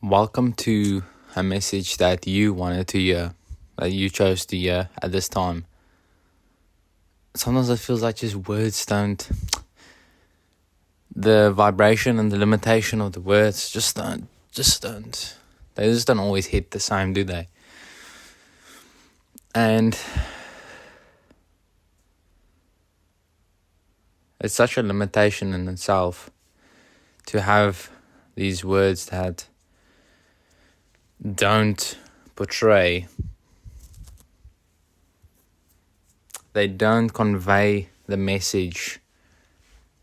Welcome to a message that you wanted to hear, that you chose to hear at this time. Sometimes it feels like just words don't, the vibration and the limitation of the words they just don't always hit the same, do they? And it's such a limitation in itself to have these words that don't portray, they don't convey the message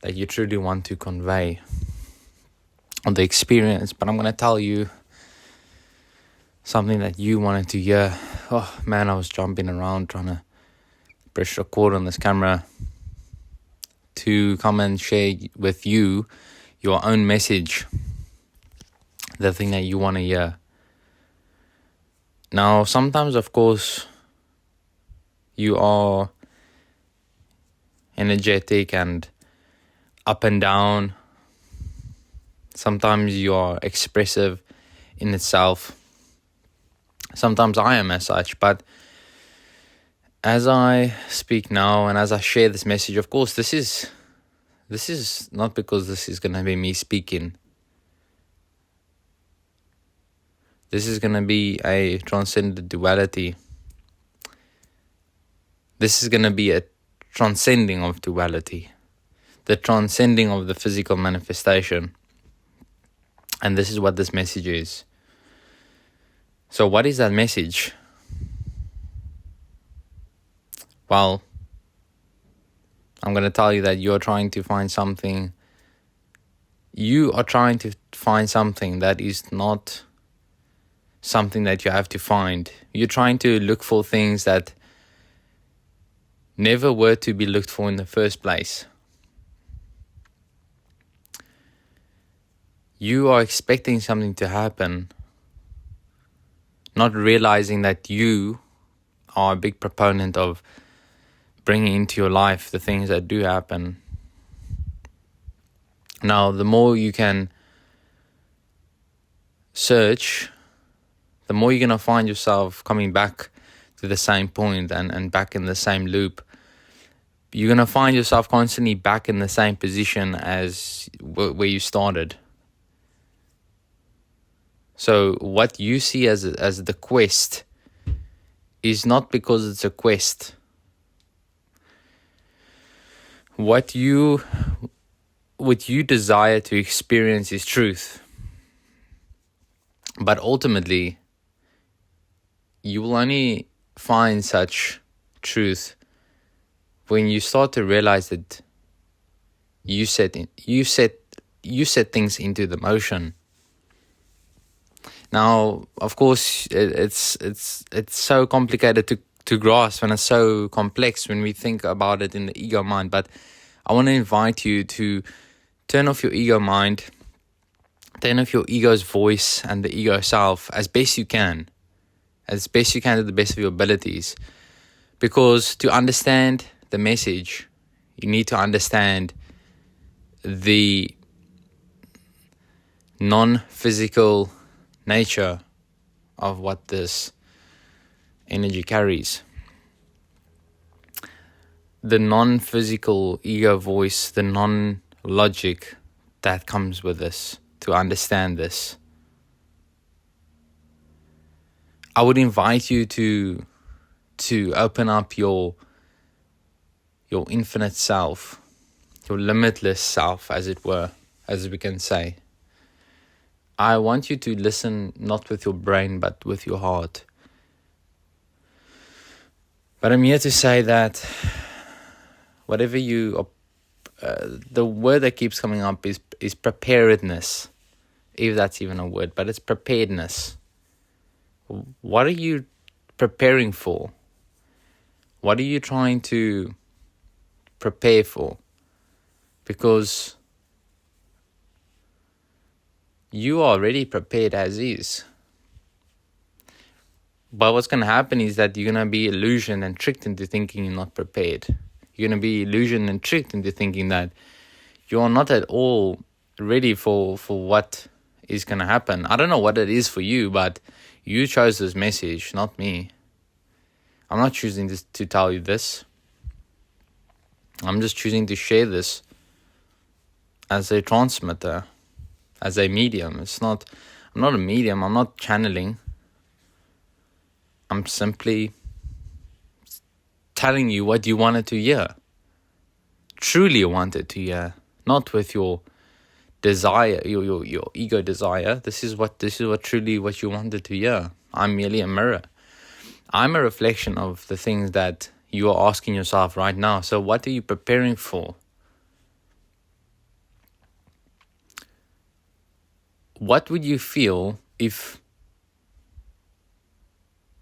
that you truly want to convey on the experience. But I'm going to tell you something that you wanted to hear. Oh man, I was jumping around trying to press record on this camera to come and share with you your own message, the thing that you want to hear. Now, sometimes, of course, you are energetic and up and down. Sometimes you are expressive in itself. Sometimes I am as such, but as I speak now and as I share this message, of course, this is not because this is going to be me speaking. This is going to be a transcendent duality. This is going to be a transcending of duality. The transcending of the physical manifestation. And this is what this message is. So what is that message? Well, I'm going to tell you that you are trying to find something. You are trying to find something that is not something that you have to find. You're trying to look for things that never were to be looked for in the first place. You are expecting something to happen, not realizing that you are a big proponent of bringing into your life the things that do happen. Now, the more you can search, the more you're going to find yourself coming back to the same point and back in the same loop. You're going to find yourself constantly back in the same position as where you started. So what you see as the quest is not because it's a quest. What you desire to experience is truth. But ultimately, you will only find such truth when you start to realize that you set things into the motion. Now, of course, it's so complicated to grasp, and it's so complex when we think about it in the ego mind. But I want to invite you to turn off your ego mind, turn off your ego's voice and the ego self as best you can. As best you can to the best of your abilities. Because to understand the message, you need to understand the non-physical nature of what this energy carries. The non-physical ego voice, the non-logic that comes with this, to understand this. I would invite you to open up your infinite self, your limitless self, as it were, as we can say. I want you to listen not with your brain, but with your heart. But I'm here to say that whatever the word that keeps coming up is preparedness, if that's even a word, but it's preparedness. What are you preparing for? What are you trying to prepare for? Because you are already prepared as is. But what's going to happen is that you're going to be illusioned and tricked into thinking you're not prepared. You're going to be illusioned and tricked into thinking that you're not at all ready for what is going to happen. I don't know what it is for you, but you chose this message, not me. I'm not choosing this to tell you this. I'm just choosing to share this as a transmitter, as a medium. I'm not a medium. I'm not channeling. I'm simply telling you what you wanted to hear. Truly wanted to hear. Not with your desire, your ego desire. This is what truly what you wanted to hear. I'm merely a mirror. I'm a reflection of the things that you are asking yourself right now. So what are you preparing for? What would you feel if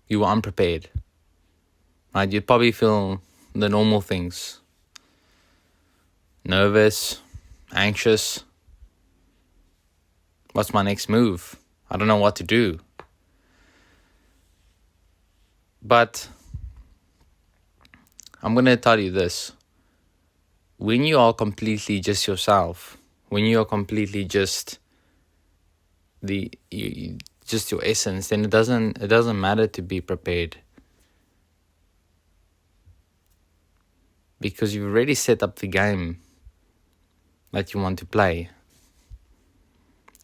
you were unprepared? Right? You'd probably feel the normal things. Nervous, anxious. What's my next move? I don't know what to do. But I'm going to tell you this. When you are completely just yourself, when you are completely just just your essence, then it doesn't matter to be prepared. Because you've already set up the game that you want to play.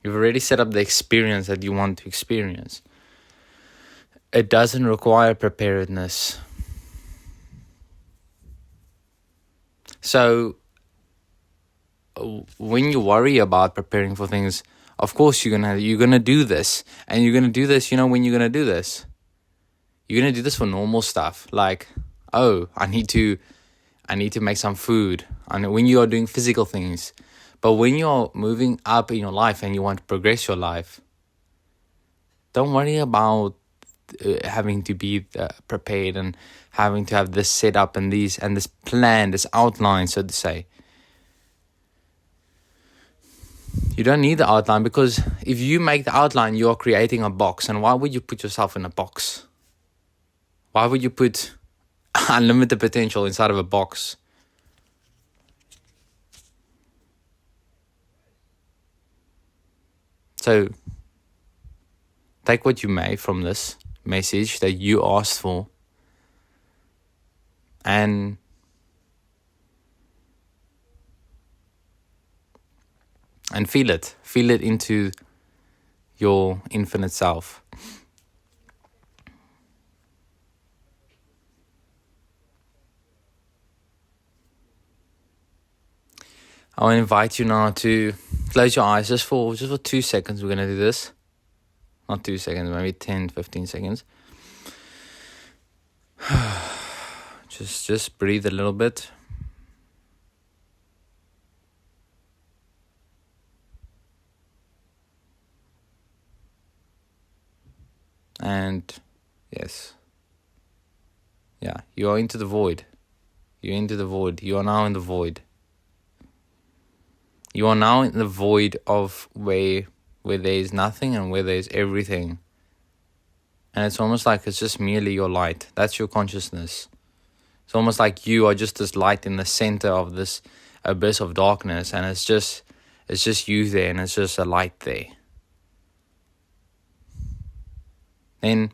You've already set up the experience that you want to experience. It doesn't require preparedness. So when you worry about preparing for things, of course you're gonna do this. And you're gonna do this, when you're gonna do this. You're gonna do this for normal stuff. Like, I need to make some food. And when you are doing physical things. But when you're moving up in your life and you want to progress your life, don't worry about having to be prepared and having to have this set up and this plan, this outline, so to say. You don't need the outline, because if you make the outline, you are creating a box. And why would you put yourself in a box? Why would you put unlimited potential inside of a box? So take what you may from this message that you asked for, and feel it into your infinite self. I want to invite you now to close your eyes just for 2 seconds. We're going to do this. Not 2 seconds, maybe 10, 15 seconds. Just breathe a little bit. And yes. Yeah, you are into the void. You're into the void. You are now in the void. You are now in the void of where there is nothing and where there is everything. And it's almost like it's just merely your light. That's your consciousness. It's almost like you are just this light in the center of this abyss of darkness, and it's just you there, and it's just a light there. Then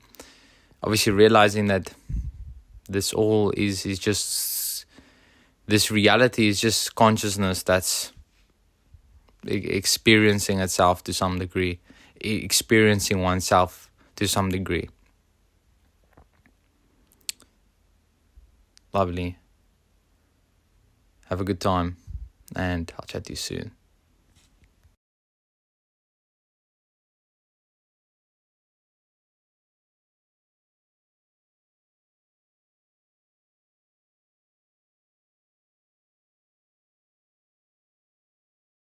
obviously realizing that this all is just, this reality is just consciousness that's experiencing itself to some degree, experiencing oneself to some degree. Lovely. Have a good time, and I'll chat to you soon.